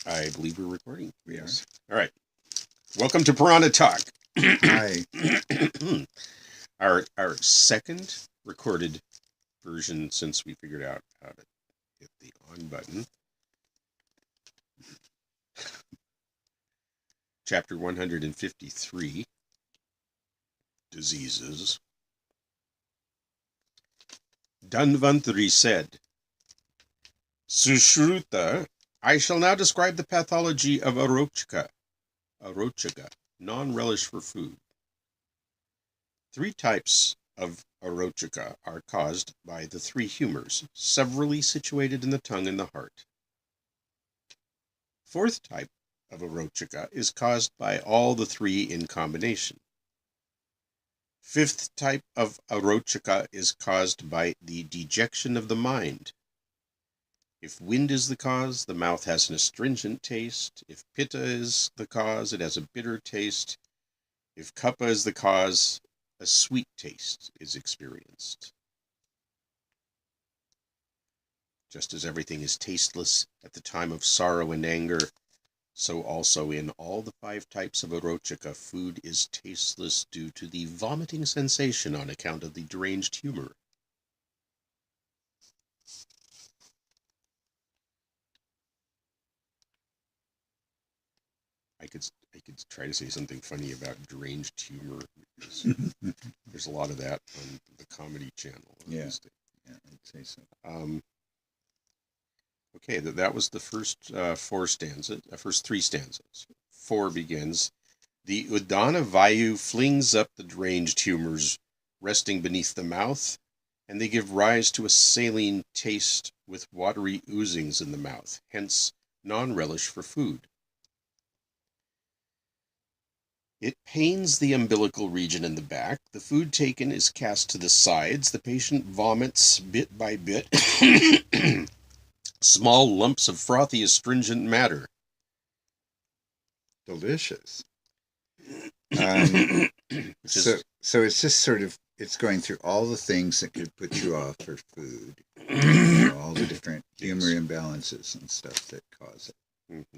I believe we're recording. We Yes. All right. Welcome to Purana Talk. Hi. Our second recorded version since we figured out how to hit the on button. Chapter 153, Diseases. Dhanvantari said, Sushruta, I shall now describe the pathology of arochika, non-relish for food. 3 types of arochika are caused by the 3 humors, severally situated in the tongue and the heart. 4th type of arochika is caused by all the 3 in combination. 5th type of arochika is caused by the dejection of the mind. If wind is the cause, the mouth has an astringent taste. If pitta is the cause, it has a bitter taste. If kapha is the cause, a sweet taste is experienced. Just as everything is tasteless at the time of sorrow and anger, so also in all the 5 types of arochika, food is tasteless due to the vomiting sensation on account of the deranged humor. I could try to say something funny about deranged humor. There's a lot of that on the Comedy Channel. Yeah, I'd say so. Okay, that was the first 4 stanzas, first 3 stanzas. 4 begins, the Udana Vayu flings up the deranged humors resting beneath the mouth, and they give rise to a saline taste with watery oozings in the mouth, hence non-relish for food. It pains the umbilical region in the back. The food taken is cast to the sides. The patient vomits bit by bit small lumps of frothy astringent matter. Delicious. So So it's just sort of, it's going through all the things that could put you off for food. All the different humor imbalances and stuff that cause it. Mm-hmm.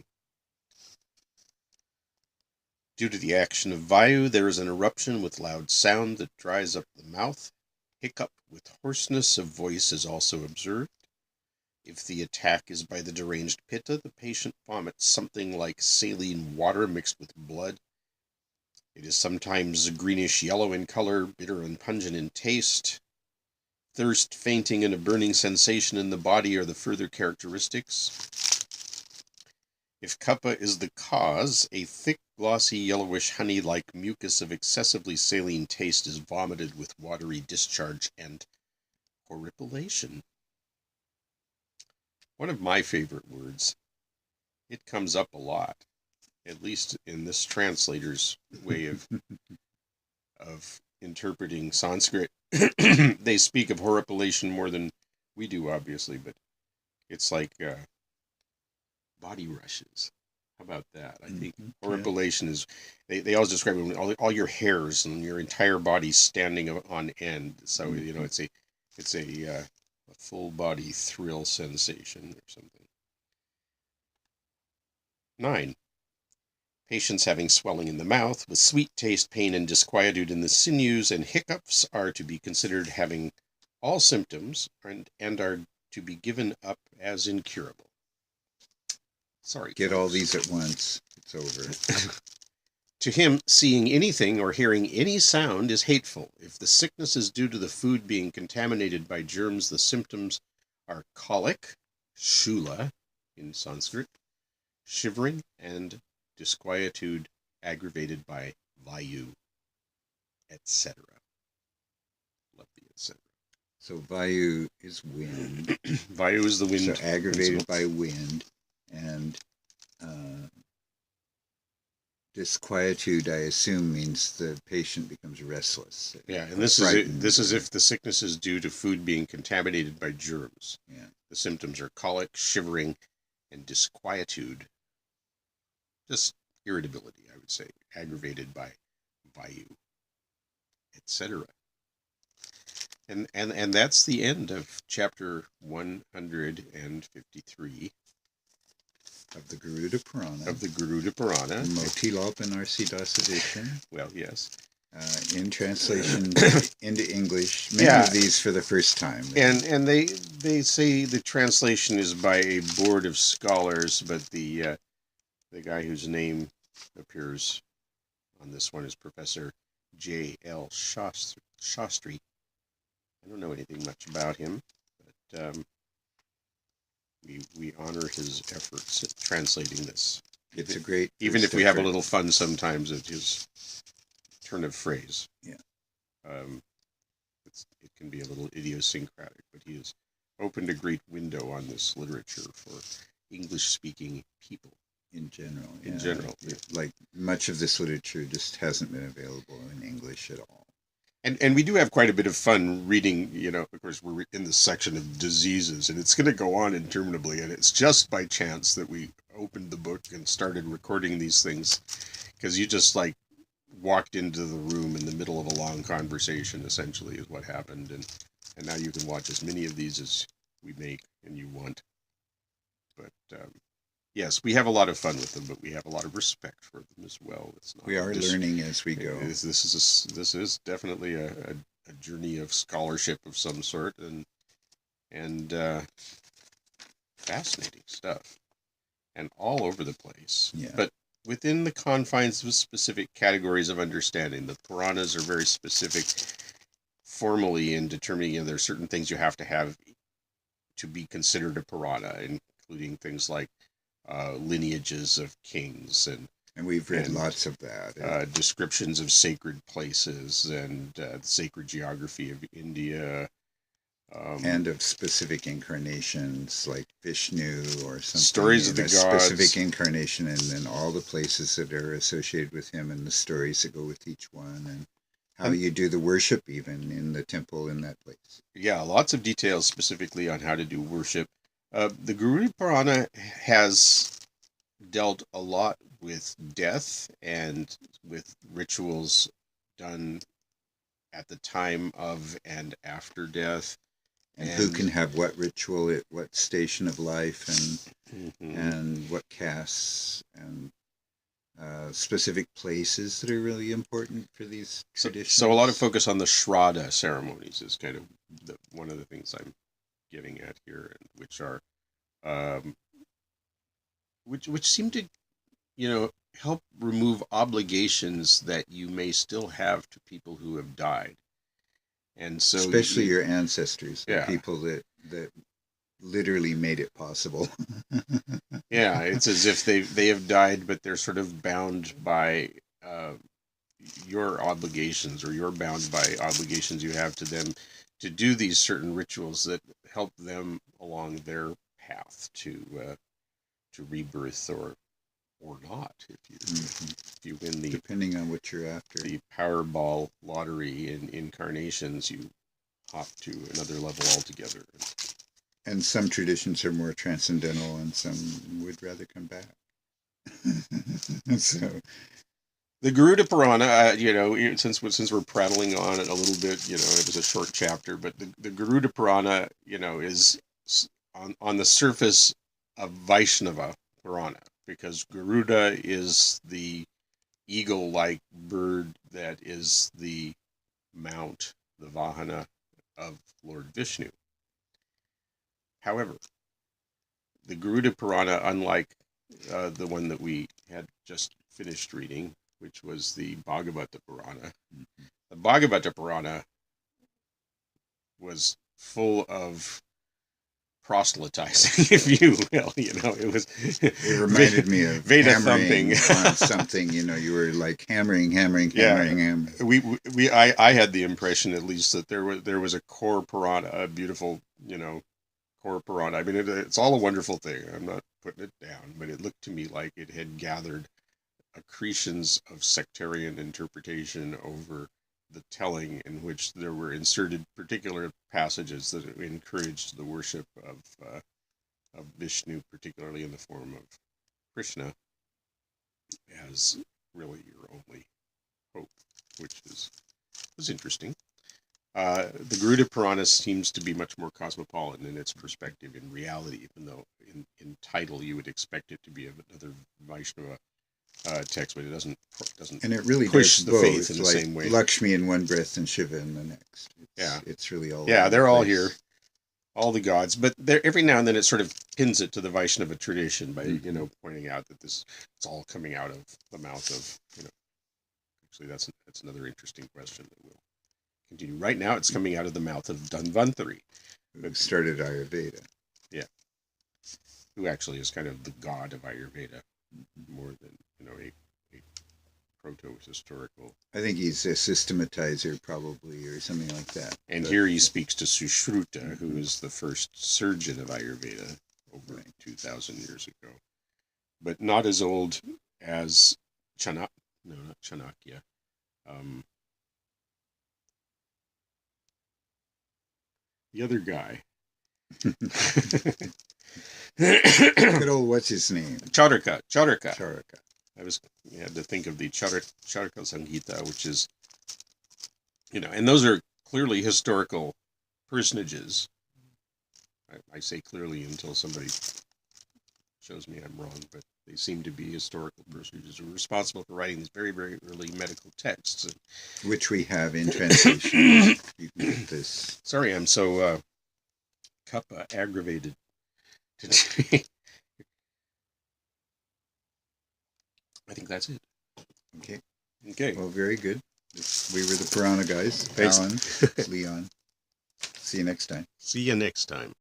Due to the action of Vayu, there is an eruption with loud sound that dries up the mouth. Hiccup with hoarseness of voice is also observed. If the attack is by the deranged pitta, the patient vomits something like saline water mixed with blood. It is sometimes greenish-yellow in color, bitter and pungent in taste. Thirst, fainting, and a burning sensation in the body are the further characteristics. If kapha is the cause, a thick, glossy, yellowish, honey-like mucus of excessively saline taste is vomited with watery discharge and horripilation. One of my favorite words. It comes up a lot, at least in this translator's way of interpreting Sanskrit. They speak of horripilation more than we do, obviously, but it's like body rushes. How about that? I think horripilation is, they always describe it when all your hairs and your entire body standing on end. So, it's a full body thrill sensation or something. 9. Patients having swelling in the mouth with sweet taste, pain, and disquietude in the sinews and hiccups are to be considered having all symptoms and are to be given up as incurable. Sorry. Get all these at once. It's over. To him, seeing anything or hearing any sound is hateful. If the sickness is due to the food being contaminated by germs, the symptoms are colic, shula in Sanskrit, shivering, and disquietude aggravated by vayu, etc. Love the etc. So vayu is wind. Vayu is the wind. So aggravated by wind, and disquietude, I assume, means the patient becomes restless. Yeah, and this is if the sickness is due to food being contaminated by germs. Yeah. The symptoms are colic, shivering, and disquietude. Just irritability, I would say, aggravated by vayu, etc. And that's the end of chapter 153. of the Garuda Purana, of the Garuda Purana. Motilal edition. Well, yes. In translation into English, many of these for the first time. And they say the translation is by a board of scholars, but the guy whose name appears on this one is Professor J.L. Shastri. I don't know anything much about him, but we honor his efforts at translating this. It's a great, even if we have a little fun sometimes at his turn of phrase. Yeah. It can be a little idiosyncratic, but he has opened a great window on this literature for English-speaking people. In general. In general. Like, much of this literature just hasn't been available in English at all. And we do have quite a bit of fun reading, of course, we're in the section of diseases, and it's going to go on interminably, and it's just by chance that we opened the book and started recording these things, because you just, walked into the room in the middle of a long conversation, essentially, is what happened, and now you can watch as many of these as we make and you want. But, yes, we have a lot of fun with them, but we have a lot of respect for them as well. We are learning as we go. This is definitely a journey of scholarship of some sort, and fascinating stuff, and all over the place. Yeah. But within the confines of specific categories of understanding, the Puranas are very specific formally in determining there are certain things you have to have to be considered a Purana, including things like lineages of kings and we've read lots of that. Descriptions of sacred places and the sacred geography of India. And of specific incarnations like Vishnu or something. Stories of the gods. Specific incarnation, and then all the places that are associated with him and the stories that go with each one, and how you do the worship even in the temple in that place. Yeah, lots of details specifically on how to do worship. The Garuda Purana has dealt a lot with death and with rituals done at the time of and after death. And who can have what ritual at what station of life, and what castes, and specific places that are really important for these traditions. So a lot of focus on the Shraddha ceremonies is kind of one of the things I'm getting at here, which are which seem to help remove obligations that you may still have to people who have died. And so especially your ancestors, the people that literally made it possible. Yeah, it's as if they have died, but they're sort of bound by your obligations, or you're bound by obligations you have to them to do these certain rituals that help them along their path to rebirth or not, if you win the, depending on what you're after, the Powerball lottery in incarnations, you hop to another level altogether. And some traditions are more transcendental, and some would rather come back. So the Garuda Purana, since we're prattling on it a little bit, it was a short chapter, but the Garuda Purana, is on the surface of Vaishnava Purana, because Garuda is the eagle-like bird that is the mount, the Vahana of Lord Vishnu. However, the Garuda Purana, unlike the one that we had just finished reading, which was the Bhagavata Purana, the Bhagavata Purana was full of proselytizing, if you will. It reminded me of Veda hammering thumping on something. You were like hammering. I had the impression, at least, that there was a core Purana, a beautiful, core Purana. I mean, it's all a wonderful thing. I'm not putting it down, but it looked to me like it had gathered accretions of sectarian interpretation over the telling, in which there were inserted particular passages that encouraged the worship of Vishnu, particularly in the form of Krishna, as really your only hope, which was interesting. The Garuda Purana seems to be much more cosmopolitan in its perspective in reality, even though in title, you would expect it to be another Vaishnava text, but it doesn't And it really push does the both. faith in the like same way. Lakshmi in one breath and Shiva in the next. It's really all. Yeah, they're all place. here, all the gods. But every now and then it sort of pins it to the Vaishnava tradition by pointing out that it's all coming out of the mouth of Actually, that's another interesting question that we'll continue. Right now, it's coming out of the mouth of Dhanvantari, who started Ayurveda. Yeah, who actually is kind of the god of Ayurveda, more than a proto-historical. I think he's a systematizer, probably, or something like that. And here he speaks to Sushruta, who is the first surgeon of Ayurveda over 2,000 years ago, but not as old as Chanakya. No, not Chanakya. The other guy. Good old, what's his name? Charaka. Charaka. I had to think of the Charaka Samhita, which is, and those are clearly historical personages. I say clearly until somebody shows me I'm wrong, but they seem to be historical personages who are responsible for writing these very, very early medical texts. Which we have in translation. You can get this. Sorry, I'm so aggravated today. I think that's it. Okay. Well, very good. We were the Purana guys. Thanks. Alan, Leon. See you next time.